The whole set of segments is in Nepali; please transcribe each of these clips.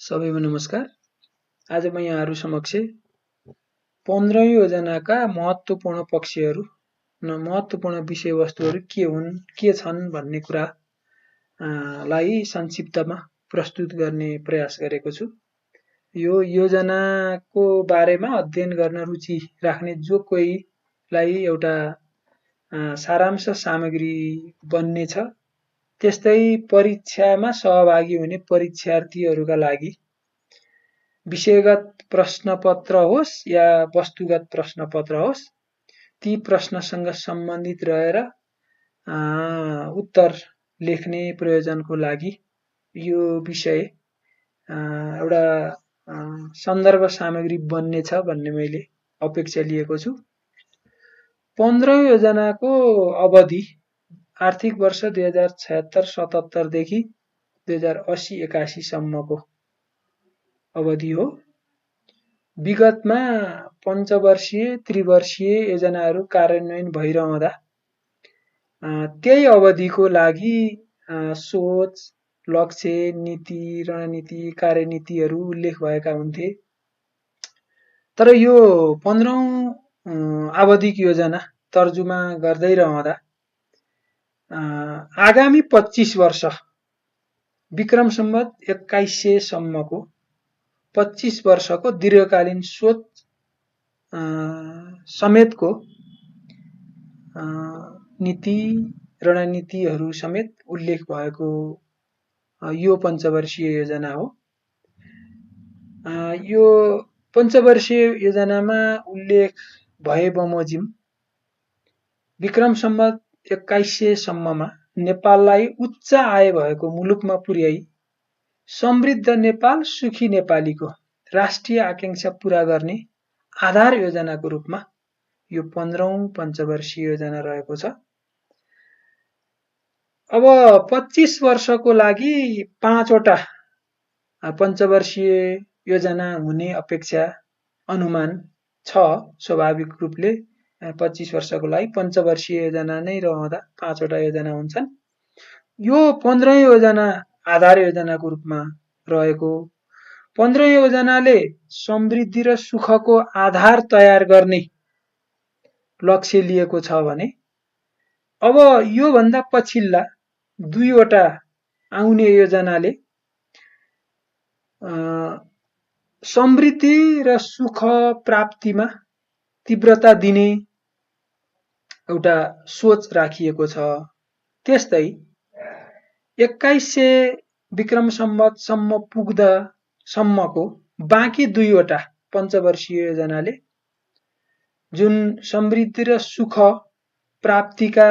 सबैमा नमस्कार। आज म यहाँहरू समक्ष 15औं योजनाका महत्त्वपूर्ण पक्षहरू र महत्त्वपूर्ण विषयवस्तुहरू के हुन्, के छन् भन्ने कुरा लाई संक्षिप्तमा प्रस्तुत गर्ने प्रयास गरेको छु। यो योजनाको बारेमा अध्ययन गर्न रुचि राख्ने जो कोहीलाई एउटा सारांश सामग्री बन्नेछ, त्यस्तै परीक्षामा सहभागी हुने परीक्षार्थीहरूका लागि विषयगत प्रश्नपत्र होस् या वस्तुगत प्रश्नपत्र होस्, ती प्रश्नसँग सम्बन्धित रहेर उत्तर लेख्ने प्रयोजनको लागि यो विषय एउटा सन्दर्भ सामग्री बन्नेछ भन्ने मैले अपेक्षा लिएको छु। 15औं योजनाको अवधि आर्थिक वर्ष 2076-77 देखि 2080-81 सम्मको अवधि हो। विगतमा पञ्चवर्षीय, त्रिवर्षीय योजनाहरू कार्यान्वयन भइरहँदा त्यही अवधिको लागि सोच, लक्ष्य, नीति, रणनीति, कार्यनीतिहरू उल्लेख भएका हुन्थे। तर यो 15औं आवधिक योजना तर्जुमा गर्दै रहँदा आगामी 25 वर्ष विक्रम सम्वत 2100 सम्मको 25 वर्षको दीर्घकालीन सोच समेतको नीति, रणनीतिहरू समेत उल्लेख भएको यो पञ्चवर्षीय योजना हो। यो पञ्चवर्षीय योजनामा उल्लेख भए बमोजिम विक्रम सम्वत 2100 सम्ममा नेपाललाई उच्च आय भएको मुलुकमा पुर्याई समृद्ध नेपाल, सुखी नेपालीको राष्ट्रिय आकांक्षा पूरा गर्ने आधार योजनाको रूपमा यो 15औं पञ्चवर्षीय योजना रहेको छ। अब 25 वर्षको लागि 5 वटा पञ्चवर्षीय योजना हुने अपेक्षा अनुमान छ। स्वाभाविक रूपले 25 वर्षको लागि पञ्चवर्षीय योजना नै रहँदा 5 वटा योजना हुन्छन्। यो 15औं योजना आधार योजनाको रूपमा रहेको 15औं योजनाले समृद्धि र सुखको आधार तयार गर्ने लक्ष्य लिएको छ भने अब यो भन्दा पछिल्ला 2 वटा आउने योजनाले समृद्धि र सुख प्राप्तिमा तीव्रता दिने एउटा सोच राखिएको छ। त्यस्तै 2100 विक्रम सम्वत सम्म पुग्दा सम्मको बाँकी 2 वटा पञ्चवर्षीय योजनाले जुन समृद्धि र सुख प्राप्तिका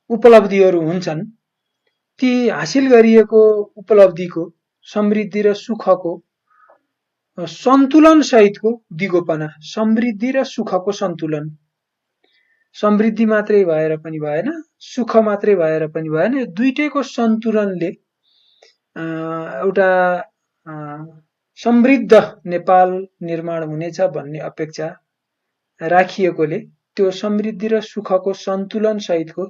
उपलब्धिहरू हुन्छन्, ती हासिल गरिएको उपलब्धिको समृद्धि र सुखको सन्तुलन सहितको दिगोपना, समृद्धि र सुखको सन्तुलन, समृद्धि मात्रै भएर पनि भएन, सुख मात्रै भएर पनि भएन, यो दुईटैको सन्तुलनले एउटा समृद्ध नेपाल निर्माण हुनेछ भन्ने अपेक्षा राखिएकोले त्यो समृद्धि र सुखको सन्तुलन सहितको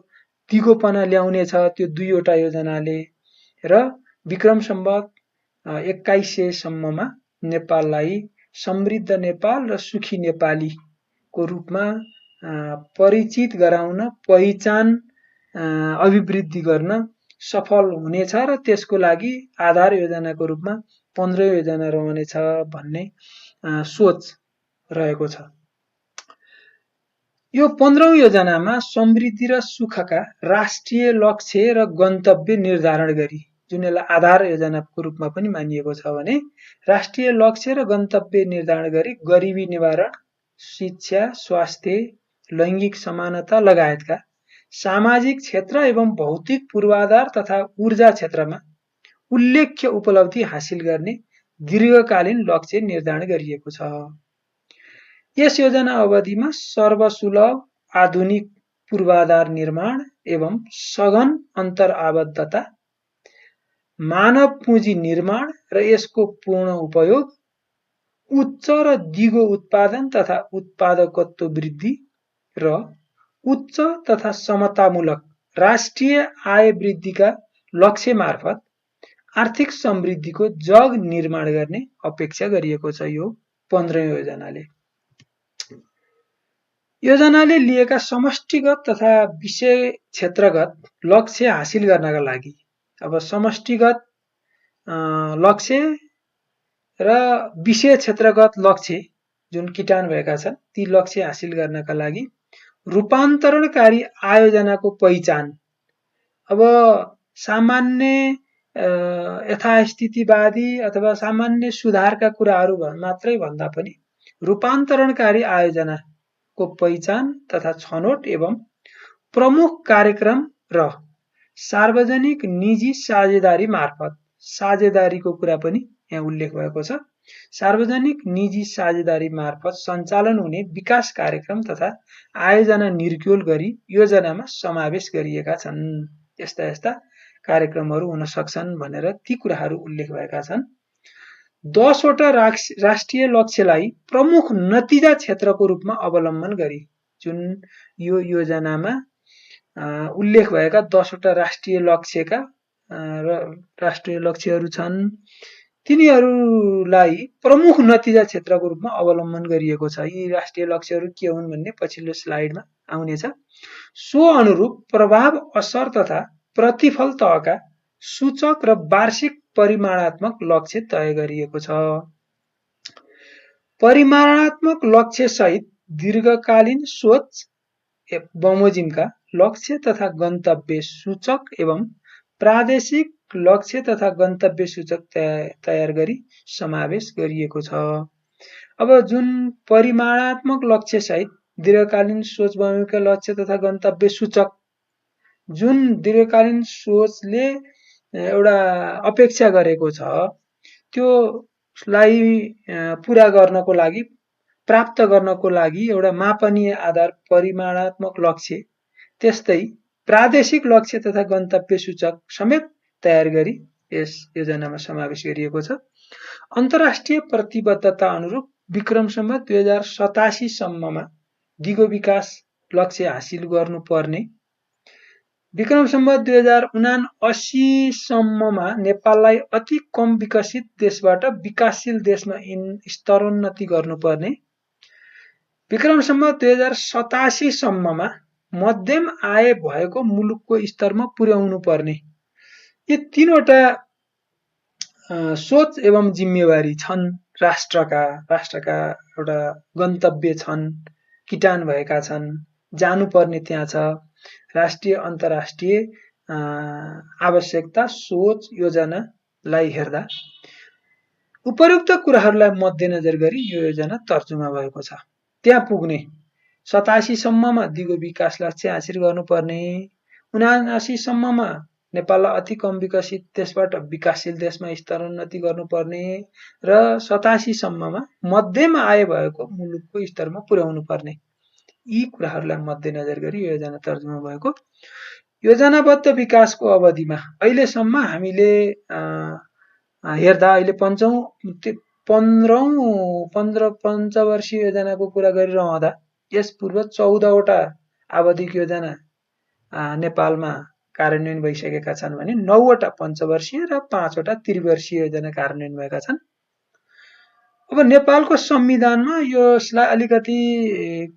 दिगोपना ल्याउनेछ त्यो 2 वटा योजनाले र विक्रम सम्वत 2100 सम्ममा नेपाललाई समृद्ध नेपाल र सुखी नेपालीको रूपमा परिचित गराउन, पहिचान अभिवृद्धि गर्न सफल हुनेछ र त्यसको लागि आधार योजनाको रूपमा 15औं योजना रहनेछ भन्ने सोच रहेको छ। यो 15औं योजनामा समृद्धि र सुखका राष्ट्रिय लक्ष्य र गन्तव्य निर्धारण गरी, जुन यसलाई आधार योजनाको रूपमा पनि मानिएको छ भने राष्ट्रिय लक्ष्य र गन्तव्य निर्धारण गरी गरिबी निवारण, शिक्षा, स्वास्थ्य, लैंगिक समानता लगायतका सामाजिक क्षेत्र एवं भौतिक पूर्वाधार तथा ऊर्जा क्षेत्रमा उल्लेख्य उपलब्धि हासिल गर्ने दीर्घकालीन लक्ष्य निर्धारण गरिएको छ। यस योजना अवधिमा सर्वसुलभ आधुनिक पूर्वाधार निर्माण एवं सघन अन्तर आबद्धता, मानव पुँजी निर्माण र यसको पूर्ण उपयोग, उच्च र दिगो उत्पादन तथा उत्पादकत्व वृद्धि र उच्च तथा समतामूलक राष्ट्रिय आय वृद्धिका लक्ष्य मार्फत आर्थिक समृद्धिको जग निर्माण गर्ने अपेक्षा गरिएको छ यो 15औं योजनाले। योजनाले लिएका समष्टिगत तथा विषय क्षेत्रगत लक्ष्य हासिल गर्नका लागि अब समष्टिगत लक्ष्य र विषय क्षेत्रगत लक्ष्य जुन किटान भएका छन् ती लक्ष्य हासिल गर्नका लागि रूपान्तरणकारी आयोजनाको पहिचान। अब सामान्य यथास्थितिवादी अथवा सामान्य सुधारका कुराहरू मात्रै भन्दा पनि रूपान्तरणकारी आयोजनाको पहिचान तथा छनौट एवं प्रमुख कार्यक्रम र सार्वजनिक निजी साझेदारी मार्फत साझेदारीको कुरा पनि यहाँ उल्लेख भएको छ। सार्वजनिक निजी साझेदारी मार्फत सञ्चालन हुने विकास कार्यक्रम तथा आयोजना निर्क्युल गरी योजनामा समावेश गरिएका छन्। यस्ता यस्ता कार्यक्रमहरू हुन सक्छन् भनेर ती कुराहरू उल्लेख भएका छन्। 10 वटा राष्ट्रिय लक्ष्यलाई प्रमुख नतिजा क्षेत्रको रूपमा अवलम्बन गरी जुन यो योजनामा उल्लेख भएका 10 वटा राष्ट्रिय लक्ष्यका राष्ट्रिय लक्ष्यहरू छन् तिनीहरूलाई प्रमुख नतिजा क्षेत्रको रूपमा अवलम्बन गरिएको छ। यी राष्ट्रिय लक्ष्यहरू के हुन् भन्ने पछिल्लो स्लाइडमा आउनेछ। सो अनुरूप प्रभाव असर तथा प्रतिफल तहका सूचक र वार्षिक परिमाणात्मक लक्ष्य तय गरिएको छ। परिमाणात्मक लक्ष्य सहित दीर्घकालीन सोच बमोजिमका लक्ष्य तथा गन्तव्य सूचक एवं प्रादेशिक लक्ष्य तथा गन्तव्य सूचक तयार गरी समावेश गरिएको छ। अब जुन परिमाणात्मक लक्ष्य सहित दीर्घकालीन सोच बमोजिमका लक्ष्य तथा गन्तव्य सूचक जुन दीर्घकालीन सोचले एउटा अपेक्षा गरेको छ त्योलाई पूरा गर्नको लागि प्राप्त गर्नको लागि एउटा मापनीय आधार परिमाणात्मक लक्ष्य त्यस्तै प्रादेशिक लक्ष्य तथा गन्तव्य सूचक समेत तयार गरी यस योजनामा समावेश गरिएको छ। अन्तर्राष्ट्रिय प्रतिबद्धता अनुरूप विक्रम सम्वत 2087 सम्ममा दिगो विकास लक्ष्य हासिल गर्नुपर्ने विक्रम सम्वत 2079 सम्ममा नेपाललाई अति कम विकसित देशबाट विकासशील देशमा स्तरोन्नति गर्नुपर्ने विक्रम सम्वत 2087 सम्ममा मध्यम आय भएको मुलुकको स्तरमा पुर्याउनु पर्ने यी तीनवटा सोच एवं जिम्मेवारी छन्। राष्ट्रका एउटा गन्तव्य छन्, किटान भएका छन्, जानुपर्ने त्यहाँ छ। राष्ट्रिय अन्तर्राष्ट्रिय आवश्यकता सोच योजनालाई हेर्दा उपरोक्त कुराहरूलाई मध्यनजर गरी यो योजना तर्जुमा भएको छ। त्यहाँ पुग्ने 87 सम्ममा दिगो विकास लक्ष्य हासिल गर्नुपर्ने 79 सम्ममा नेपाललाई अति कम विकसित देशबाट विकासशील देशमा स्तरोन्नति गर्नुपर्ने र 87 सम्ममा मध्यम आय भएको मुलुकको स्तरमा पुर्याउनु पर्ने यी कुराहरूलाई मध्यनजर गरी यो योजना तर्जुमा भएको। योजनाबद्ध विकासको अवधिमा अहिलेसम्म हामीले हेर्दा अहिले 15 पञ्चवर्षीय योजनाको कुरा गरिरहँदा यस पूर्व 14 वटा आवधिक योजना नेपालमा कार्यान्वयन भइसकेका छन् भने 9 वटा पञ्चवर्षीय र 5 वटा त्रिवर्षीय योजना कार्यान्वयन भएका छन्। अब नेपालको संविधानमा यसलाई अलिकति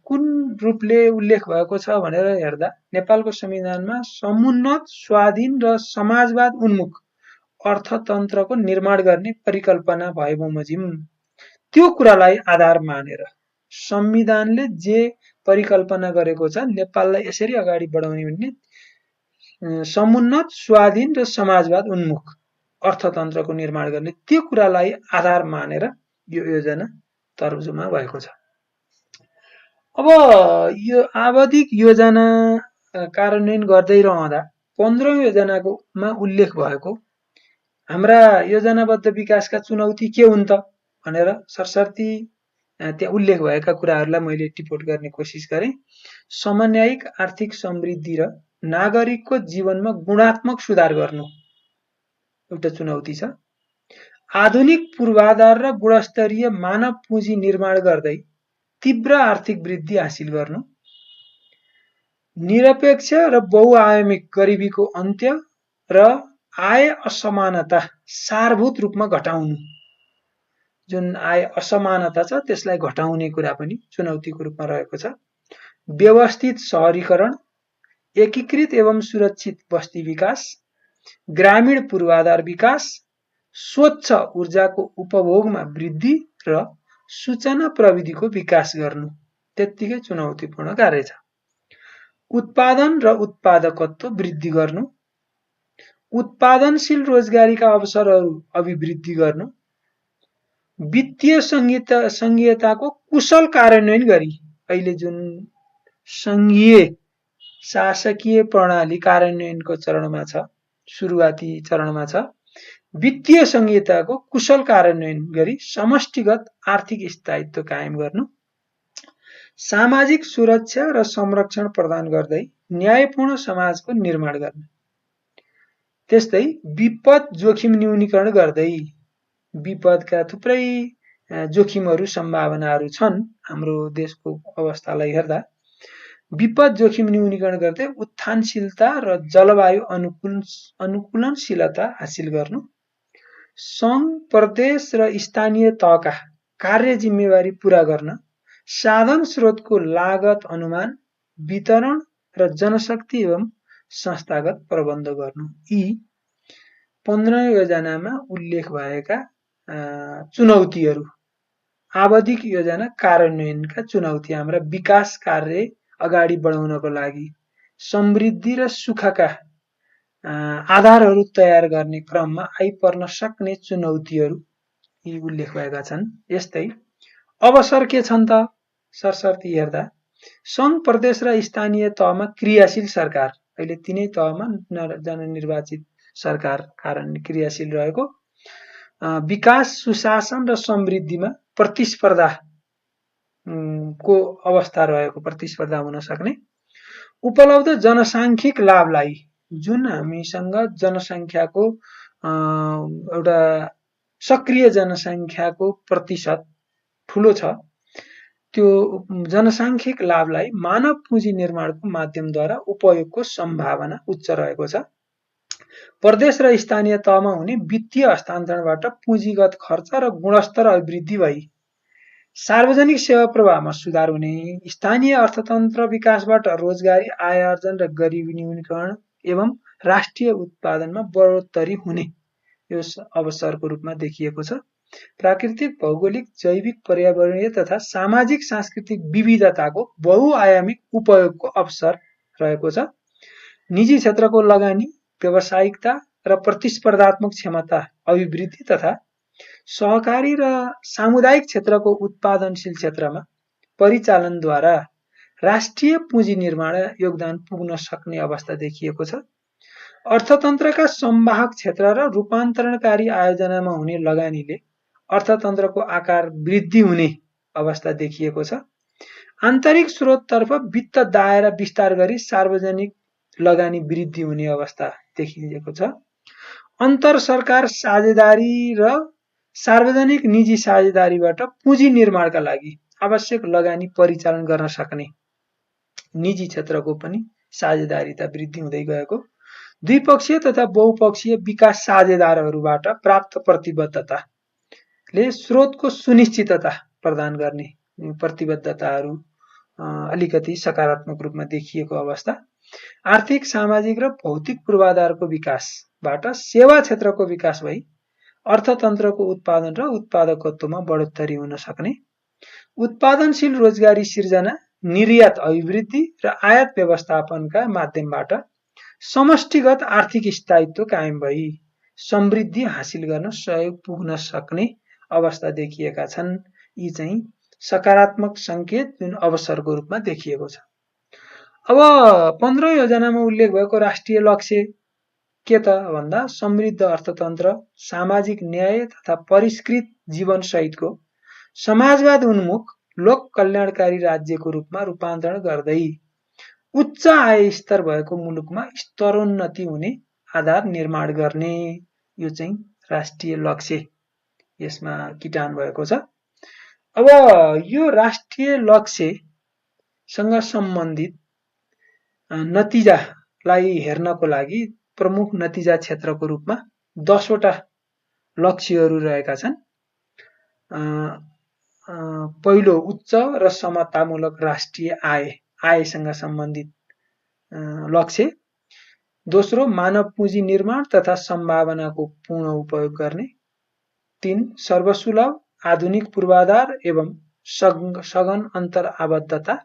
कुन रूपले उल्लेख भएको छ भनेर हेर्दा नेपालको संविधानमा समुन्नत स्वाधीन र समाजवाद उन्मुख अर्थतन्त्रको निर्माण गर्ने परिकल्पना भए बमोजिम त्यो कुरालाई आधार मानेर संविधानले जे परिकल्पना गरेको छ नेपाललाई यसरी अगाडि बढाउने भन्ने समुन्नत स्वाधीन र समाजवाद उन्मुख अर्थतन्त्रको निर्माण गर्ने त्यो कुरालाई आधार मानेर यो योजना तर्जुमा भएको छ। अब यो आवधिक योजना कार्यान्वयन गर्दै रहँदा 15औं योजनामा उल्लेख भएको हाम्रा योजनाबद्ध विकासका चुनौती के हुन् त भनेर सरसर्ती त्यहाँ उल्लेख भएका कुराहरूलाई मैले टिप्पणी गर्ने कोसिस गरेँ। समन्वयिक आर्थिक समृद्धि र नागरिकको जीवनमा गुणात्मक सुधार गर्नु एउटा चुनौती छ। आधुनिक पूर्वाधार र गुणस्तरीय मानव पुँजी निर्माण गर्दै तीव्र आर्थिक वृद्धि हासिल गर्नु, निरपेक्ष र बहुआयामिक गरिबीको अन्त्य र आय असमानता सारभूत रूपमा घटाउनु, जुन आय असमानता छ त्यसलाई घटाउने कुरा पनि चुनौतीको रूपमा रहेको छ। व्यवस्थित शहरीकरण, एकीकृत एवं सुरक्षित बस्ती विकास, ग्रामीण पूर्वाधार विकास, स्वच्छ ऊर्जाको उपभोगमा वृद्धि र सूचना प्रविधिको विकास गर्नु त्यत्तिकै चुनौतीपूर्ण कार्य छ। उत्पादन र उत्पादकत्व वृद्धि गर्नु, उत्पादनशील रोजगारीका अवसरहरू अभिवृद्धि गर्नु, वित्तीय संघीयताको कुशल कार्यान्वयन गरी अहिले जुन संघीय शासकीय प्रणाली कार्यान्वयनको चरणमा छ, सुरुवाती चरणमा छ, वित्तीय संघीयताको कुशल कार्यान्वयन गरी समष्टिगत आर्थिक स्थायित्व कायम गर्नु, सामाजिक सुरक्षा र संरक्षण प्रदान गर्दै न्यायपूर्ण समाजको निर्माण गर्नु, त्यस्तै विपद जोखिम न्यूनीकरण गर्दै विपदका थुप्रै जोखिमहरू सम्भावनाहरू छन् हाम्रो देशको अवस्थालाई हेर्दा, विपद जोखिम न्यूनीकरण गर्दै उत्थानशीलता र जलवायु अनुकूलनशीलता हासिल गर्नु, सङ्घ प्रदेश र स्थानीय तहका कार्य जिम्मेवारी पूरा गर्न साधन स्रोतको लागत अनुमान, वितरण र जनशक्ति एवं संस्थागत प्रबन्ध गर्नु, यी 15 योजनामा उल्लेख भएका चुनौतीहरू, आवधिक योजना कार्यान्वयनका चुनौती हाम्रा विकास कार्य अगाडि बढाउनको लागि समृद्धि र सुखका आधारहरू तयार गर्ने क्रममा आइपर्न सक्ने चुनौतीहरू यी उल्लेख भएका छन्। यस्तै अवसर के छन् त सरसर्ती हेर्दा सङ्घ प्रदेश र स्थानीय तहमा क्रियाशील सरकार, अहिले तिनै तहमा जननिर्वाचित सरकार कारण क्रियाशील रहेको, विकास सुशासन र समृद्धिमा प्रतिस्पर्धा को अवस्था रहेको, प्रतिस्पर्धा हुन सक्ने, उपलब्ध जनसाङ्ख्यिक लाभलाई, जुन हामीसँग जनसङ्ख्याको एउटा सक्रिय जनसङ्ख्याको प्रतिशत ठुलो छ, त्यो जनसाङ्ख्यिक लाभलाई मानव पुँजी निर्माणको माध्यमद्वारा उपयोगको सम्भावना उच्च रहेको छ। प्रदेश र स्थानीय तहमा हुने वित्तीय हस्तान्तरणबाट पुँजीगत खर्च र गुणस्तर अभिवृद्धि भई सार्वजनिक सेवा प्रवाहमा सुधार हुने, स्थानीय अर्थतन्त्र विकासबाट रोजगारी, आय आर्जन र गरिबी न्यूनीकरण एवं राष्ट्रिय उत्पादनमा बढोत्तरी हुने यो अवसरको रूपमा देखिएको छ। प्राकृतिक, भौगोलिक, जैविक, पर्यावरणीय तथा सामाजिक सांस्कृतिक विविधताको बहुआयामिक उपयोगको अवसर रहेको छ। निजी क्षेत्रको लगानी, व्यावसायिकता र प्रतिस्पर्धात्मक क्षमता अभिवृद्धि तथा सहकारी र सामुदायिक क्षेत्रको उत्पादनशील क्षेत्रमा परिचालनद्वारा राष्ट्रिय पुँजी निर्माण योगदान पुग्न सक्ने अवस्था देखिएको छ। अर्थतन्त्रका संवाहक क्षेत्र र रूपान्तरणकारी आयोजनामा हुने लगानीले अर्थतन्त्रको आकार वृद्धि हुने अवस्था देखिएको छ। आन्तरिक स्रोततर्फ वित्त दायरा विस्तार गरी सार्वजनिक लगानी वृद्धि हुने अवस्था देखिएको छ। अन्तर सरकार साझेदारी र सार्वजनिक निजी साझेदारीबाट पुँजी निर्माणका लागि आवश्यक लगानी परिचालन गर्न सक्ने निजी क्षेत्रको पनि साझेदारीता वृद्धि हुँदै गएको, द्विपक्षीय तथा बहुपक्षीय विकास साझेदारहरूबाट प्राप्त प्रतिबद्धताले स्रोतको सुनिश्चितता प्रदान गर्ने प्रतिबद्धताहरू अलिकति सकारात्मक रूपमा देखिएको अवस्था, आर्थिक, सामाजिक र भौतिक पूर्वाधारको विकासबाट सेवा क्षेत्रको विकास भई अर्थतन्त्रको उत्पादन र उत्पादकत्वमा बढोत्तरी हुन सक्ने, उत्पादनशील रोजगारी सिर्जना, निर्यात अभिवृद्धि र आयात व्यवस्थापनका माध्यमबाट समष्टिगत आर्थिक स्थायित्व कायम भई समृद्धि हासिल गर्न सहयोग पुग्न सक्ने अवस्था देखिएका छन्। यी चाहिँ सकारात्मक संकेत जुन अवसरको रूपमा देखिएको छ। अब 15 योजनामा उल्लेख भएको राष्ट्रिय लक्ष्य के त भन्दा समृद्ध अर्थतन्त्र, सामाजिक न्याय तथा परिष्कृत जीवन सहितको समाजवाद उन्मुख लोक कल्याणकारी राज्यको रूपमा रूपान्तरण गर्दै उच्च आय स्तर भएको मुलुकमा स्तरोन्नति हुने आधार निर्माण गर्ने, यो चाहिँ राष्ट्रिय लक्ष्य यसमा किटान भएको छ। अब यो राष्ट्रिय लक्ष्यसँग सम्बन्धित नतिजालाई हेर्नको लागि प्रमुख नतिजा क्षेत्रको रूपमा 10 वटा लक्ष्यहरू रहेका छन्। पहिलो उच्च र समतामूलक राष्ट्रिय आयसँग सम्बन्धित लक्ष्य। दोस्रो मानव पुँजी निर्माण तथा सम्भावनाको पूर्ण उपयोग गर्ने। 3 सर्वसुलभ आधुनिक पूर्वाधार एवं सघन अन्तर आबद्धता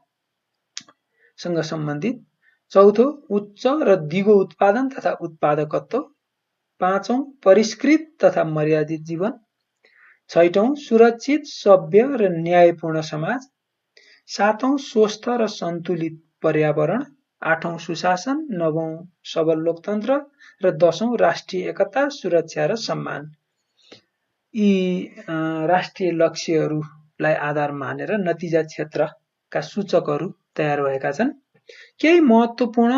सँग सम्बन्धित। चौथो उच्च र दिगो उत्पादन तथा उत्पादकत्व। 5औं परिष्कृत तथा मर्यादित जीवन। 6औं सुरक्षित सभ्य र न्यायपूर्ण समाज। 7औं स्वस्थ र सन्तुलित पर्यावरण। 8औं सुशासन। 9औं सबल लोकतन्त्र र 10औं राष्ट्रिय एकता, सुरक्षा र सम्मान। यी राष्ट्रिय लक्ष्यहरूलाई आधार मानेर नतिजा क्षेत्रका सूचकहरू तयार भएका छन्। केही महत्त्वपूर्ण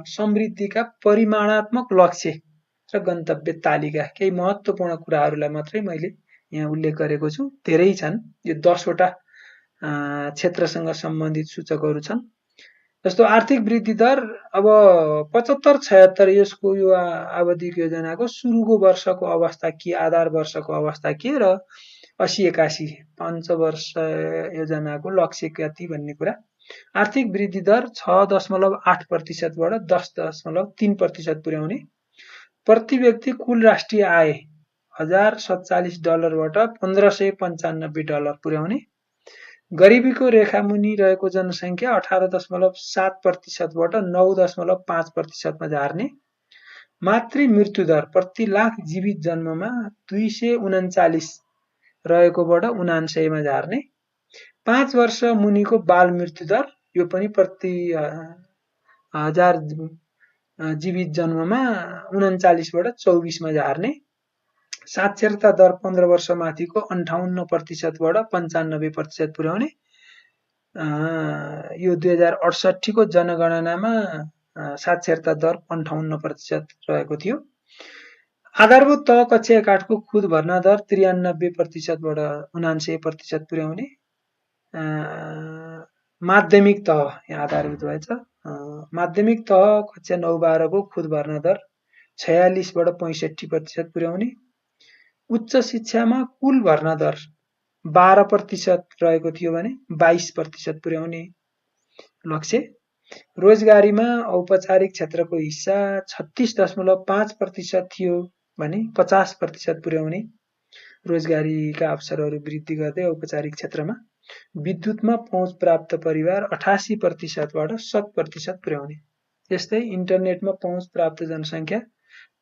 समृद्धिका परिमाणात्मक लक्ष्य र गन्तव्य तालिका, केही महत्त्वपूर्ण कुराहरूलाई मात्रै मैले यहाँ उल्लेख गरेको छु। धेरै छन्, यो 10 वटा क्षेत्रसँग सम्बन्धित सूचकहरू छन्। जस्तो आर्थिक वृद्धि दर अब 75-76 यसको यो आवधिक योजनाको सुरुको वर्षको अवस्था के, आधार वर्षको अवस्था के र 80-81 पञ्चवर्ष योजनाको लक्ष्य कति भन्ने कुरा। आर्थिक वृद्धि दर 6.8% बाट 10.3% पुर्याउने। प्रति व्यक्ति कुल राष्ट्रिय आय $1047 बाट $1595 पुर्याउने। गरिबीको रेखामुनि रहेको जनसङ्ख्या 18.7% बाट 9.5% मा झार्ने। मातृ मृत्यु दर प्रति लाख जीवित जन्ममा 239 रहेकोबाट 79 मा झार्ने। 5 वर्ष मुनिको बाल मृत्यु दर यो पनि प्रति 1000 जीवित जन्ममा 39 बाट 24 मा झार्ने। साक्षरता दर 15 वर्ष माथिको 58% बाट 95% पुर्याउने। यो 2068 को जनगणनामा साक्षरता दर 58% रहेको थियो। आधारभूत तह कक्षा 1-8 को खुद भर्ना दर 93% बाट 79% पुर्याउने। माध्यमिक तह यहाँ आधारभूत भएछ। माध्यमिक तह कक्षा 9-12 को खुद भर्ना दर 46 बाट 65% पुर्याउने। उच्च शिक्षामा कुल भर्ना दर 12% रहेको थियो भने 22% पुर्याउने लक्ष्य। रोजगारीमा औपचारिक क्षेत्रको हिस्सा 36.5% थियो भने 50% पुर्याउने। रोजगारीका अवसरहरू वृद्धि गर्दै औपचारिक क्षेत्रमा। विद्युतमा पहुँच प्राप्त परिवार 88% बाट 100% पुर्याउने। यस्तै इन्टरनेटमा पहुँच प्राप्त जनसङ्ख्या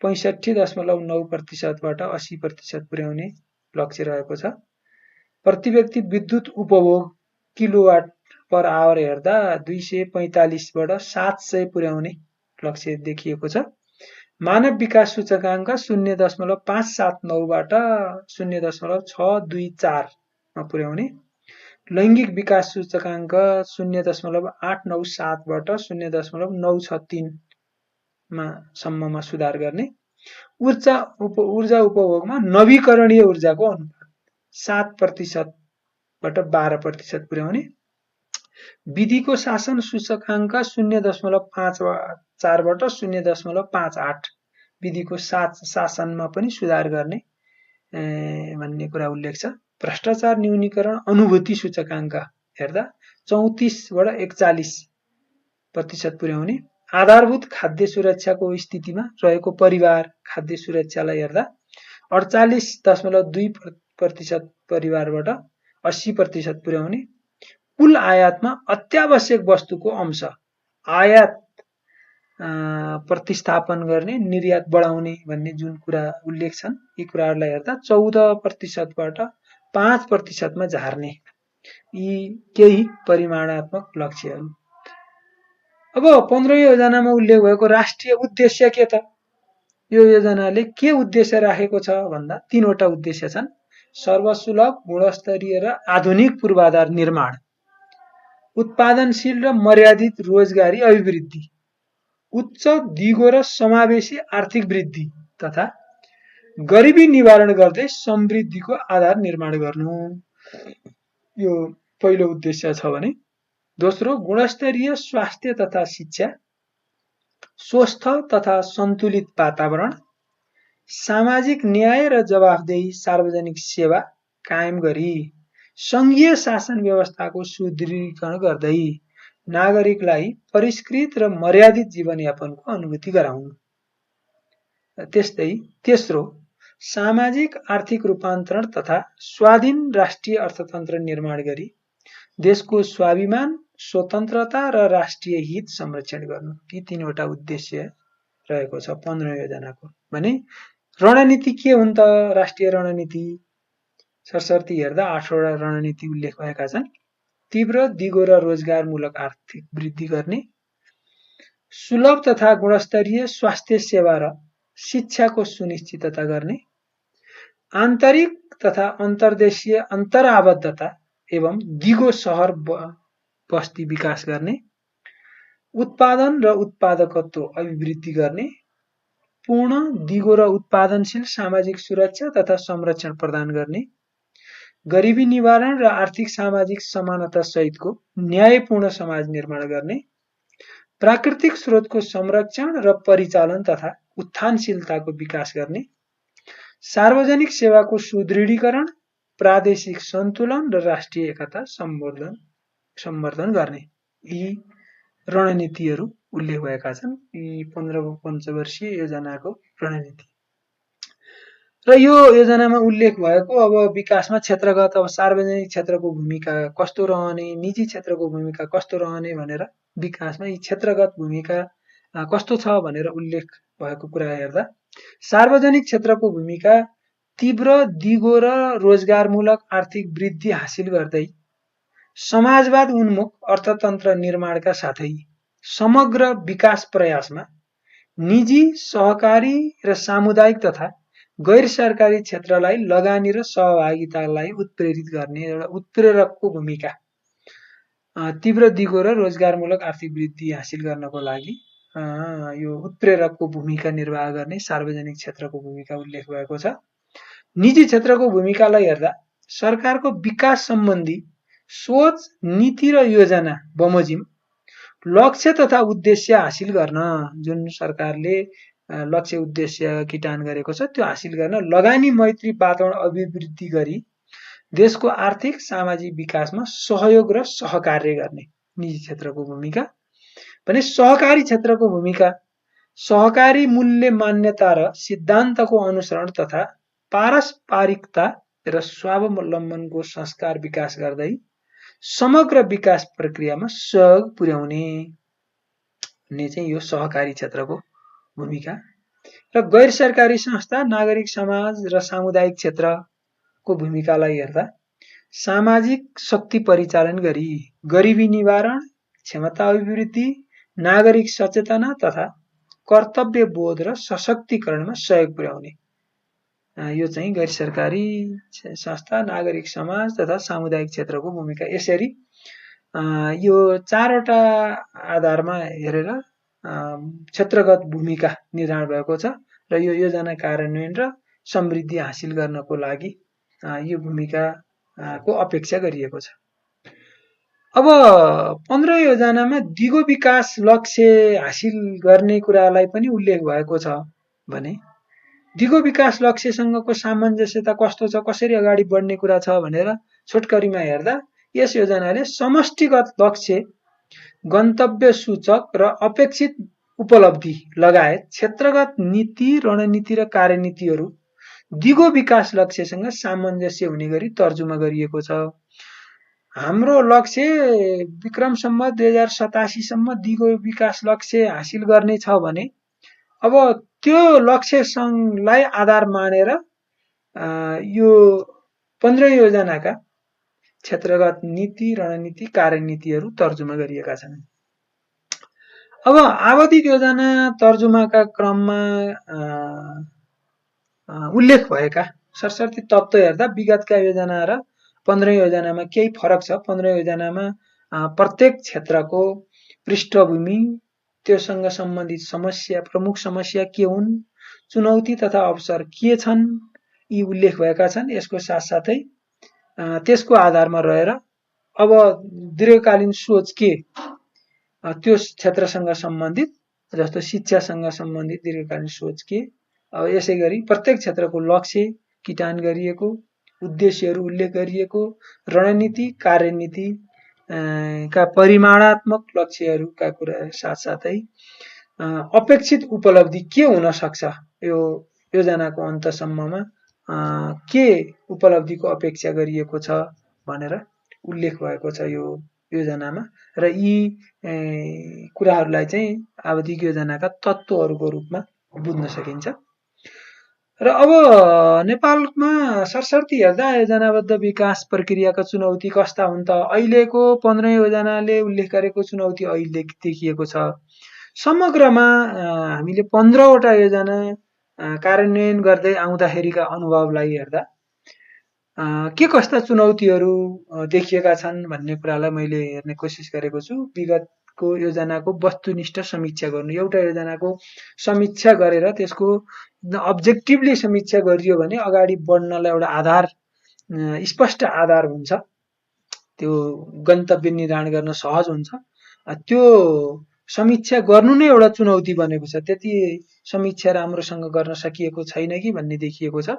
65.9% बाट 80% पुर्याउने लक्ष्य रहेको छ। प्रति व्यक्ति विद्युत उपभोग किलोवाट पर आवर हेर्दा 245 बाट 700 पुर्याउने लक्ष्य देखिएको छ। मानव विकास सूचकाङ्क 0.579 बाट 0.624 मा पुर्याउने। लैङ्गिक विकास सूचकाङ्क 0.897 बाट 0.963 सम्ममा सुधार गर्ने। ऊर्जा उपभोगमा नवीकरणीय ऊर्जाको अनुपात 7% बाट 12% पुर्याउने। विधिको शासन सूचकाङ्क 0.54 बाट 0.58 विधिको शासनमा पनि सुधार गर्ने भन्ने कुरा उल्लेख छ। भ्रष्टाचार न्यूनीकरण अनुभूति सूचकाङ्क हेर्दा 34 बाट 41% पुर्याउने। आधारभूत खाद्य सुरक्षाको स्थितिमा रहेको परिवार खाद्य सुरक्षालाई हेर्दा 48.2% परिवारबाट 80% पुर्याउने। कुल आयातमा अत्यावश्यक वस्तुको अंश आयात प्रतिस्थापन गर्ने, निर्यात बढाउने भन्ने जुन कुरा उल्लेख छन्, यी कुराहरूलाई हेर्दा 14% बाट 5% मा झार्ने यी केही परिमाणात्मक लक्ष्यहरू। अब 15औं योजनामा उल्लेख भएको राष्ट्रिय उद्देश्य के त? यो योजनाले के उद्देश्य राखेको छ भन्दा 3 वटा उद्देश्य छन्। सर्वसुलभ, गुणस्तरीय र आधुनिक पूर्वाधार निर्माण, उत्पादनशील र मर्यादित रोजगारी अभिवृद्धि, उच्च दिगो र समावेशी आर्थिक वृद्धि तथा गरिबी निवारण गर्दै समृद्धिको आधार निर्माण गर्नु। यो पहिलो उद्देश्य छ भने दोस्रो गुणस्तरीय स्वास्थ्य तथा शिक्षा, स्वस्थ तथा सन्तुलित वातावरण, सामाजिक न्याय र जवाफदेही सार्वजनिक सेवा कायम गरी सङ्घीय शासन व्यवस्थाको सुदृढीकरण गर्दै नागरिकलाई परिष्कृत र मर्यादित जीवनयापनको अनुभूति गराउनु। त्यस्तै तेस्रो, सामाजिक आर्थिक रूपान्तरण तथा स्वाधीन राष्ट्रिय अर्थतन्त्र निर्माण गरी देशको स्वाभिमान, स्वतन्त्रता र राष्ट्रिय हित संरक्षण गर्नु। यी तीनवटा उद्देश्य रहेको छ 15 योजनाको। भने रणनीति के हुन् त? राष्ट्रिय रणनीति सरसर्ती हेर्दा 8वटा रणनीति उल्लेख भएका छन्। तीव्र, दिगो र रोजगारमूलक आर्थिक वृद्धि गर्ने, सुलभ तथा गुणस्तरीय स्वास्थ्य सेवा र शिक्षाको सुनिश्चितता गर्ने, आन्तरिक तथा अन्तर्देशीय अन्तराबद्धता एवं दिगो सहर बस्ती विकास गर्ने, उत्पादन र उत्पादकत्व अभिवृद्धि गर्ने, पूर्ण, दिगो र उत्पादनशील सामाजिक सुरक्षा तथा संरक्षण प्रदान गर्ने, गरिबी निवारण र आर्थिक सामाजिक समानता सहितको न्यायपूर्ण समाज निर्माण गर्ने, प्राकृतिक स्रोतको संरक्षण र परिचालन तथा उत्थानशीलताको विकास गर्ने, सार्वजनिक सेवाको सुदृढीकरण, प्रादेशिक सन्तुलन र राष्ट्रिय एकता सम्वर्धन गर्ने। यी रणनीतिहरू उल्लेख भएका छन्। यी 15 पञ्चवर्षीय योजनाको रणनीति। र यो योजनामा उल्लेख भएको अब विकासमा क्षेत्रगत अब सार्वजनिक क्षेत्रको भूमिका कस्तो रहने, निजी क्षेत्रको भूमिका कस्तो रहने भनेर विकासमा यी क्षेत्रगत भूमिका कस्तो छ भनेर उल्लेख भएको कुरा हेर्दा सार्वजनिक क्षेत्रको भूमिका तीव्र, दिगो र रोजगारमूलक आर्थिक वृद्धि हासिल गर्दै समाजवाद उन्मुख अर्थतन्त्र निर्माणका साथै समग्र विकास प्रयासमा निजी, सहकारी र सामुदायिक तथा गैर सरकारी क्षेत्रलाई लगानी र सहभागितालाई उत्प्रेरित गर्ने एउटा उत्प्रेरकको भूमिका, तीव्र, दिगो र रोजगारमूलक आर्थिक वृद्धि हासिल गर्नको लागि यो उत्प्रेरकको भूमिका निर्वाह गर्ने सार्वजनिक क्षेत्रको भूमिका उल्लेख भएको छ। निजी क्षेत्रको भूमिकालाई हेर्दा सरकारको विकास सम्बन्धी सोच, नीति र योजना बमोजिम लक्ष्य तथा उद्देश्य हासिल गर्न, जुन सरकारले लक्ष्य उद्देश्य किटान गरेको छ त्यो हासिल गर्न लगानी मैत्री वातावरण अभिवृद्धि गरी देशको आर्थिक सामाजिक विकासमा सहयोग र सहकार्य गर्ने निजी क्षेत्रको भूमिका। भने सहकारी क्षेत्रको भूमिका सहकारी मूल्य मान्यता र सिद्धान्तको अनुसरण तथा पारस्परिकता र स्वावलम्बनको संस्कार विकास गर्दै समग्र विकास प्रक्रियामा सहयोग पुर्याउने भन्ने चाहिँ यो सहकारी क्षेत्रको भूमिका। र गैर सरकारी संस्था, नागरिक समाज र सामुदायिक क्षेत्रको भूमिकालाई हेर्दा सामाजिक शक्ति परिचालन गरी गरिबी निवारण, क्षमता अभिवृद्धि, नागरिक सचेतना तथा कर्तव्य बोध र सशक्तिकरणमा सहयोग पुर्याउने, यो चाहिँ गैर सरकारी संस्था, नागरिक समाज तथा सामुदायिक क्षेत्रको भूमिका। यसरी यो 4वटा आधारमा हेरेर क्षेत्रगत भूमिका निर्धारण भएको छ र यो योजना कार्यान्वयन र समृद्धि हासिल गर्नको लागि यो भूमिकाको अपेक्षा गरिएको छ। अब 15 योजनामा दिगो विकास लक्ष्य हासिल गर्ने कुरालाई पनि उल्लेख भएको छ। भने दिगो विकास लक्ष्यसँगको सामञ्जस्यता कस्तो छ, कसरी अगाडि बढ्ने कुरा छ भनेर छोटकरीमा हेर्दा यस योजनाले समष्टिगत लक्ष्य, गन्तव्य सूचक र अपेक्षित उपलब्धि लगायत क्षेत्रगत नीति, रणनीति र कार्यनीतिहरू दिगो विकास लक्ष्यसँग सामञ्जस्य हुने गरी तर्जुमा गरिएको छ। हाम्रो लक्ष्य विक्रम सम्वत 2087 सम्म दिगो विकास लक्ष्य हासिल गर्ने छ भने अब त्यो लक्ष्यलाई आधार मानेर यो 15 योजनाका क्षेत्रगत नीति, रणनीति, कार्यनीतिहरू तर्जुमा गरिएका छन्। अब आवधिक योजना तर्जुमाका क्रममा उल्लेख भएका सरसर्ती तत्त्व हेर्दा विगतका योजना र 15 योजनामा केही फरक छ। 15 योजनामा प्रत्येक क्षेत्रको पृष्ठभूमि, त्योसँग सम्बन्धित समस्या, प्रमुख समस्या के हुन्, चुनौती तथा अवसर के छन्, यी उल्लेख भएका छन्। यसको साथसाथै त्यसको आधारमा रहेर अब दीर्घकालीन सोच के, त्यो क्षेत्रसँग सम्बन्धित जस्तो शिक्षासँग सम्बन्धित दीर्घकालीन सोच के। अब यसै गरी प्रत्येक क्षेत्रको लक्ष्य किटान गरिएको, उद्देश्यहरू उल्लेख गरिएको, रणनीति कार्यनीति का परिमाणात्मक लक्ष्यहरूका कुरा साथसाथै अपेक्षित उपलब्धि के हुन सक्छ, यो योजनाको अन्तसम्ममा के उपलब्धिको अपेक्षा गरिएको छ भनेर उल्लेख भएको छ यो योजनामा। र यी कुराहरूलाई चाहिँ आवधिक योजनाका तत्त्वहरूको रूपमा बुझ्न सकिन्छ। र अब नेपालमा सरसर्ती हेर्दा योजनाबद्ध विकास प्रक्रियाका चुनौती कस्ता हुन् त? अहिलेको 15औं योजनाले उल्लेख गरेको चुनौती अहिले देखिएको छ। समग्रमा हामीले 15वटा योजना कार्यान्वयन गर्दै आउँदाखेरिका अनुभवलाई हेर्दा के कस्ता चुनौतीहरू देखिएका छन् भन्ने कुरालाई मैले हेर्ने कोसिस गरेको छु। विगतको योजनाको वस्तुनिष्ठ समीक्षा गर्नु, एउटा योजनाको समीक्षा गरेर त्यसको अब्जेक्टिभली समीक्षा गरियो भने अगाडि बढ्नलाई एउटा आधार, स्पष्ट आधार हुन्छ, त्यो गन्तव्य निर्धारण गर्न सहज हुन्छ। त्यो समीक्षा गर्नु नै एउटा चुनौती बनेको छ। त्यति समीक्षा राम्रोसँग गर्न सकिएको छैन कि भन्ने देखिएको छ।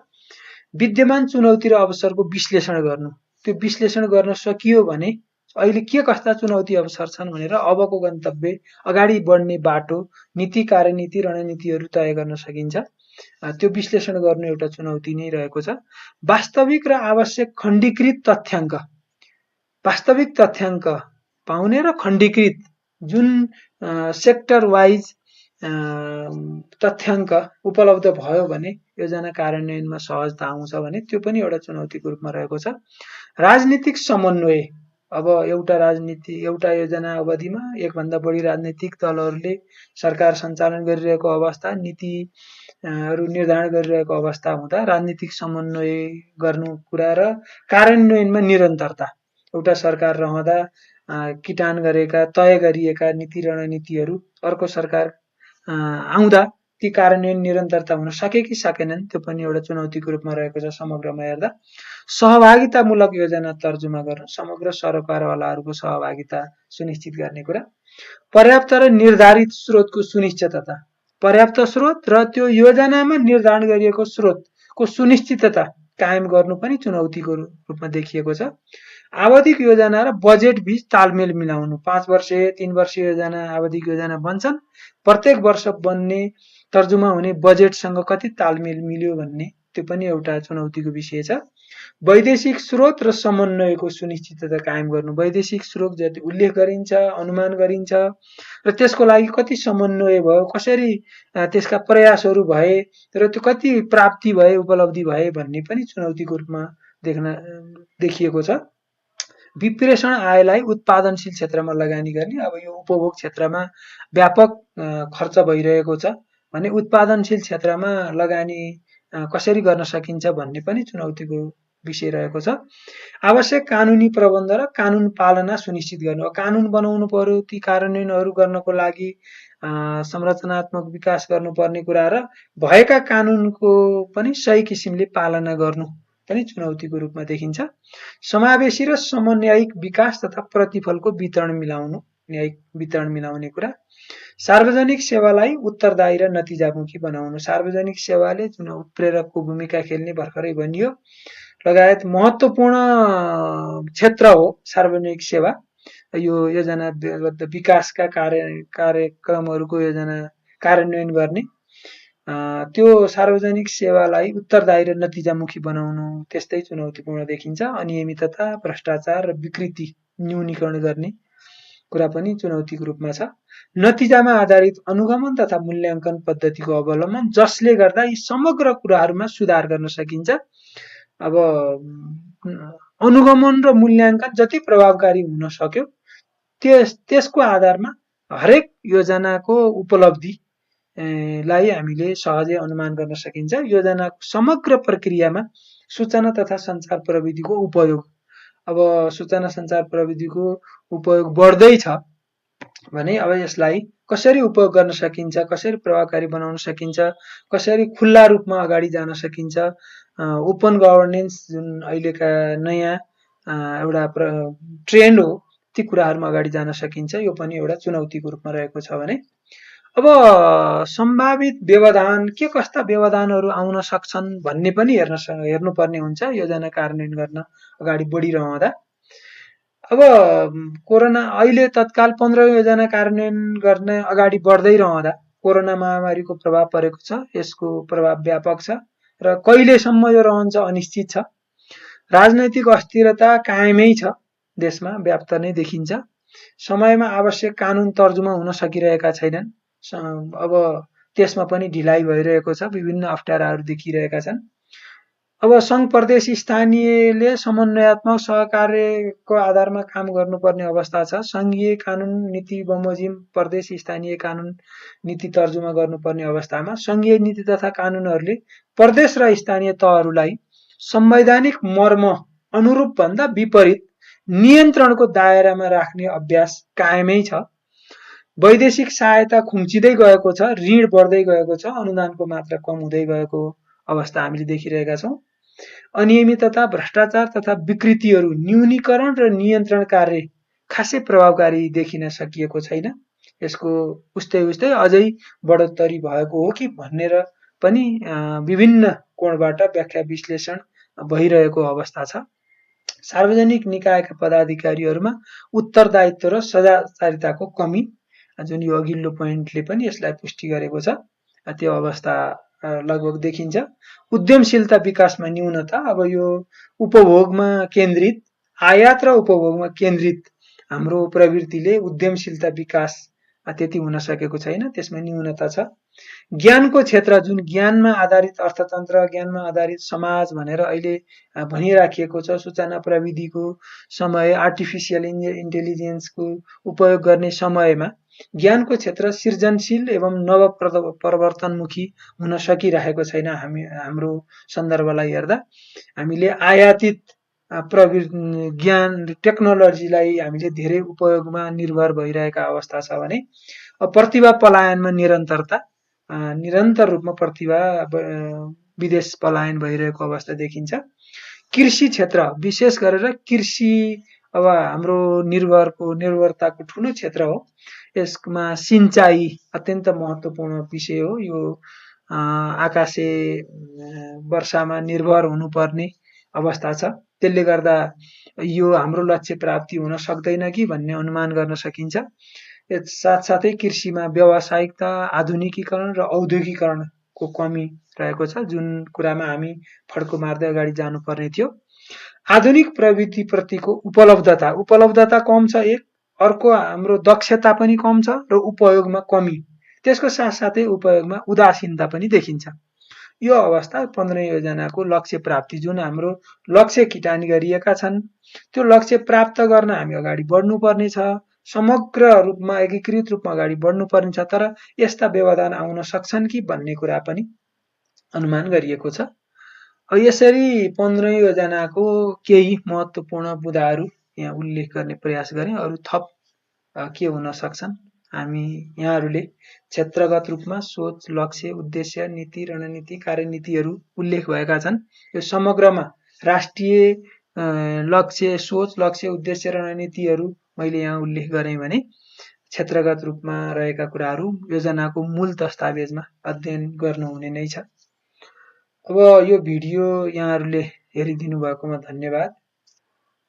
विद्यमान चुनौती र अवसरको विश्लेषण गर्नु, त्यो विश्लेषण गर्न सकियो भने अहिले के कस्ता चुनौती अवसर छन् भनेर अबको गन्तव्य, अगाडि बढ्ने बाटो, नीति कार्यनीति रणनीतिहरू तय गर्न सकिन्छ। त्यो विश्लेषण गर्नु एउटा चुनौती नै रहेको छ। वास्तविक र आवश्यक खण्डीकृत तथ्याङ्क, वास्तविक तथ्याङ्क पाउने र खण्डीकृत जुन सेक्टर वाइज तथ्याङ्क उपलब्ध भयो भने योजना कार्यान्वयनमा सहजता आउँछ भने त्यो पनि एउटा चुनौतीको रूपमा रहेको छ। राजनीतिक समन्वय, अब एउटा योजना अवधिमा एकभन्दा बढी राजनीतिक दलहरूले सरकार सञ्चालन गरिरहेको अवस्था, नीतिहरू निर्धारण गरिरहेको अवस्था हुँदा राजनीतिक समन्वय गर्नु कुरा र कार्यान्वयनमा निरन्तरता, एउटा सरकार रहँदा किटान गरेका तय गरिएका नीति रणनीतिहरू अर्को सरकार आउँदा ती कार्यान्वयन निरन्तरता हुन सके कि सकेनन्, त्यो पनि एउटा चुनौतीको रूपमा रहेको छ। समग्रमा हेर्दा सहभागितामूलक योजना तर्जुमा गर्न, समग्र सरकारवालाहरूको सहभागिता सुनिश्चित गर्ने कुरा, पर्याप्त र निर्धारित स्रोतको सुनिश्चितता, पर्याप्त स्रोत र त्यो योजनामा निर्धारण गरिएको स्रोतको सुनिश्चितता कायम गर्नु पनि चुनौतीको रूपमा देखिएको छ। आवधिक योजना र बजेट बीच तालमेल मिलाउनु, 5 वर्ष 3 वर्ष योजना आवधिक योजना बन्छन्, प्रत्येक वर्ष बन्ने तर्जुमा हुने बजेटसँग कति तालमेल मिल्यो भन्ने त्यो पनि एउटा चुनौतीको विषय छ। वैदेशिक स्रोत र समन्वयको सुनिश्चितता कायम गर्नु, वैदेशिक स्रोत जति उल्लेख गरिन्छ, अनुमान गरिन्छ र त्यसको लागि कति समन्वय भयो, कसरी त्यसका प्रयासहरू भए र त्यो कति प्राप्ति भए, उपलब्धि भए भन्ने पनि चुनौतीको रूपमा देखिएको छ। विप्रेषण आयलाई उत्पादनशील क्षेत्रमा लगानी गर्ने, अब यो उपभोग क्षेत्रमा व्यापक खर्च भइरहेको छ भने उत्पादनशील क्षेत्रमा लगानी कसरी गर्न सकिन्छ भन्ने पनि चुनौतीको विषय रहेको छ। आवश्यक कानुनी प्रबन्ध र कानुन पालना सुनिश्चित गर्नु, कानुन बनाउनु पर्यो, ती कार्यान्वयनहरू गर्नको लागि संरचनात्मक विकास गर्नुपर्ने कुरा र भएका कानुनको पनि सही किसिमले पालना गर्नु पनि चुनौतीको रूपमा देखिन्छ। समावेशी र समन्वयिक विकास तथा प्रतिफलको वितरण मिलाउनु, न्यायिक वितरण मिलाउने कुरा, सार्वजनिक सेवालाई उत्तरदायी र नतिजामुखी बनाउनु, सार्वजनिक सेवाले जुन उत्प्रेरकको भूमिका खेल्ने भर्खरै भनियो लगायत महत्त्वपूर्ण क्षेत्र हो सार्वजनिक सेवा। यो योजनाबद्ध विकासका कार्यक्रमहरूको योजना कार्यान्वयन गर्ने, त्यो सार्वजनिक सेवालाई उत्तरदायी र नतिजामुखी बनाउनु त्यस्तै चुनौतीपूर्ण देखिन्छ। अनियमितता, भ्रष्टाचार र विकृति न्यूनीकरण गर्ने कुरा पनि चुनौतीको रूपमा छ। नतिजामा आधारित अनुगमन तथा मूल्याङ्कन पद्धतिको अवलम्बन, जसले गर्दा यी समग्र कुराहरूमा सुधार गर्न सकिन्छ। अब अनुगमन र मूल्याङ्कन जति प्रभावकारी हुन सक्यो त्यसको आधारमा हरेक योजनाको उपलब्धि लाई हामीले सहजै अनुमान गर्न सकिन्छ। योजनाको समग्र प्रक्रियामा सूचना तथा सञ्चार प्रविधिको उपयोग, अब सूचना सञ्चार प्रविधिको उपयोग बढ्दैछ भने अब यसलाई कसरी उपयोग गर्न सकिन्छ, कसरी प्रभावकारी बनाउन सकिन्छ, कसरी खुल्ला रूपमा अगाडि जान सकिन्छ, ओपन गभर्नेन्स जुन अहिलेका नयाँ एउटा ट्रेन्ड हो, ती कुराहरूमा अगाडि जान सकिन्छ, यो पनि एउटा चुनौतीको रूपमा रहेको छ भने अब सम्भावित व्यवधान के कस्ता व्यवधानहरू आउन सक्छन् भन्ने पनि हेर्नुपर्ने हुन्छ योजना कार्यान्वयन गर्न अगाडि बढिरहँदा। अब कोरोना अहिले तत्काल 15 योजना कार्यान्वयन गर्न अगाडि बढ्दै रहँदा कोरोना महामारीको प्रभाव परेको छ। यसको प्रभाव व्यापक छ र कहिलेसम्म यो रहन्छ अनिश्चित छ। राजनैतिक अस्थिरता कायमै छ, देशमा व्याप्त नै देखिन्छ। समयमा आवश्यक कानुन तर्जुमा हुन सकिरहेका छैनन्। अब त्यसमा पनि ढिलाइ भइरहेको छ, विभिन्न अप्ठ्याराहरू देखिरहेका छन्। अब सङ्घ प्रदेश स्थानीयले समन्वयात्मक सहकार्यको आधारमा काम गर्नुपर्ने अवस्था छ। सङ्घीय कानुन नीति बमोजिम प्रदेश स्थानीय कानुन नीति तर्जुमा गर्नुपर्ने अवस्थामा सङ्घीय नीति तथा कानुनहरूले प्रदेश र स्थानीय तहहरूलाई संवैधानिक मर्म अनुरूप भन्दा विपरीत नियन्त्रणको दायरामा राख्ने अभ्यास कायमै छ। वैदेशिक सहायता खुम्चिँदै गएको छ, ऋण बढ्दै गएको छ, अनुदानको मात्रा कम हुँदै गएको अवस्था हामीले देखिरहेका छौँ। अनियमितता, भ्रष्टाचार तथा विकृतिहरू न्यूनीकरण र नियन्त्रण कार्य खासै प्रभावकारी देखिन सकिएको छैन। यसको उस्तै उस्तै अझै बढोत्तरी भएको हो कि भनेर पनि विभिन्न कोणबाट व्याख्या विश्लेषण भइरहेको अवस्था छ। सार्वजनिक निकायका पदाधिकारीहरूमा उत्तरदायित्व र सदाचारिताको कमी, जुन यो अघिल्लो पोइन्टले पनि यसलाई पुष्टि गरेको छ, त्यो अवस्था लगभग देखिन्छ। उद्यमशीलता विकासमा न्यूनता, अब यो उपभोगमा केन्द्रित, आयात र उपभोगमा केन्द्रित हाम्रो प्रवृत्तिले उद्यमशीलता विकास त्यति हुन सकेको छैन, त्यसमा न्यूनता छ। ज्ञानको क्षेत्र, जुन ज्ञानमा आधारित अर्थतन्त्र, ज्ञानमा आधारित समाज भनेर अहिले भनिराखिएको छ, सूचना प्रविधिको समय, आर्टिफिसियल इन्टेलिजेन्सको उपयोग गर्ने समयमा ज्ञानको क्षेत्र सृजनशील एवं नव परिवर्तनमुखी हुन सकिरहेको छैन। हाम्रो सन्दर्भलाई हेर्दा हामीले आयातित ज्ञान टेक्नोलोजीलाई हामीले धेरै उपयोगमा निर्भर भइरहेका अवस्था छ भने प्रतिभा पलायनमा निरन्तर रूपमा प्रतिभा विदेश पलायन भइरहेको अवस्था देखिन्छ। कृषि क्षेत्र, विशेष गरेर कृषि अब हाम्रो निर्भरताको ठुलो क्षेत्र हो। यसमा सिंचाई अत्यन्त महत्त्वपूर्ण विषय हो। यो आकाशे वर्षामा निर्भर हुनुपर्ने अवस्था छ। त्यसले गर्दा यो हाम्रो लक्ष्य प्राप्ति हुन सक्दैन कि भन्ने अनुमान गर्न सकिन्छ। साथसाथै कृषिमा व्यावसायिकता, आधुनिकीकरण र औद्योगिकरणको कमी रहेको छ, जुन कुरामा हामी फड्को मार्दै अगाडि जानुपर्ने थियो। आधुनिक प्रविधिप्रतिको उपलब्धता कम छ एक, अर्को हाम्रो दक्षता पनि कम छ र उपयोगमा कमी, त्यसको साथसाथै उपयोगमा उदासीनता पनि देखिन्छ। यो अवस्था 15 योजनाको लक्ष्य प्राप्ति, जुन हाम्रो लक्ष्य किटानी गरिएका छन्, त्यो लक्ष्य प्राप्त गर्न हामी अगाडि बढ्नुपर्ने छ, समग्र रूपमा एकीकृत रूपमा अगाडि बढ्नुपर्ने छ। तर यस्ता व्यवधान आउन सक्छन् कि भन्ने कुरा पनि अनुमान गरिएको छ। यसरी 15 योजनाको केही महत्त्वपूर्ण बुँदाहरू यहाँ उल्लेख गर्ने प्रयास गरेँ। अरू थप के हुन सक्छन्, हामी यहाँहरूले क्षेत्रगत रूपमा सोच, लक्ष्य, उद्देश्य, नीति, रणनीति, कार्यनीतिहरू उल्लेख भएका छन्। यो समग्रमा राष्ट्रिय लक्ष्य, सोच, लक्ष्य, उद्देश्य, रणनीतिहरू मैले यहाँ उल्लेख गरेँ भने क्षेत्रगत रूपमा रहेका कुराहरू योजनाको मूल दस्तावेजमा अध्ययन गर्नुहुने नै छ। अब यो भिडियो यहाँहरूले हेरिदिनु भएकोमा धन्यवाद।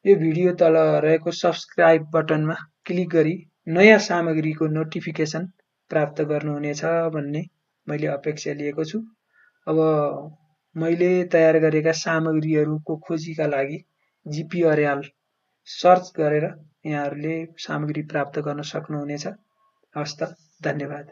यो भिडियो तल रहेको सब्स्क्राइब बटनमा क्लिक गरी नयाँ सामग्रीको नोटिफिकेसन प्राप्त गर्नुहुनेछ भन्ने मैले अपेक्षा लिएको छु। अब मैले तयार गरेका सामग्रीहरूको खोजीका लागि जिपी अर्याल सर्च गरेर यहाँहरूले सामग्री प्राप्त गर्न सक्नुहुनेछ। हवस् त, धन्यवाद।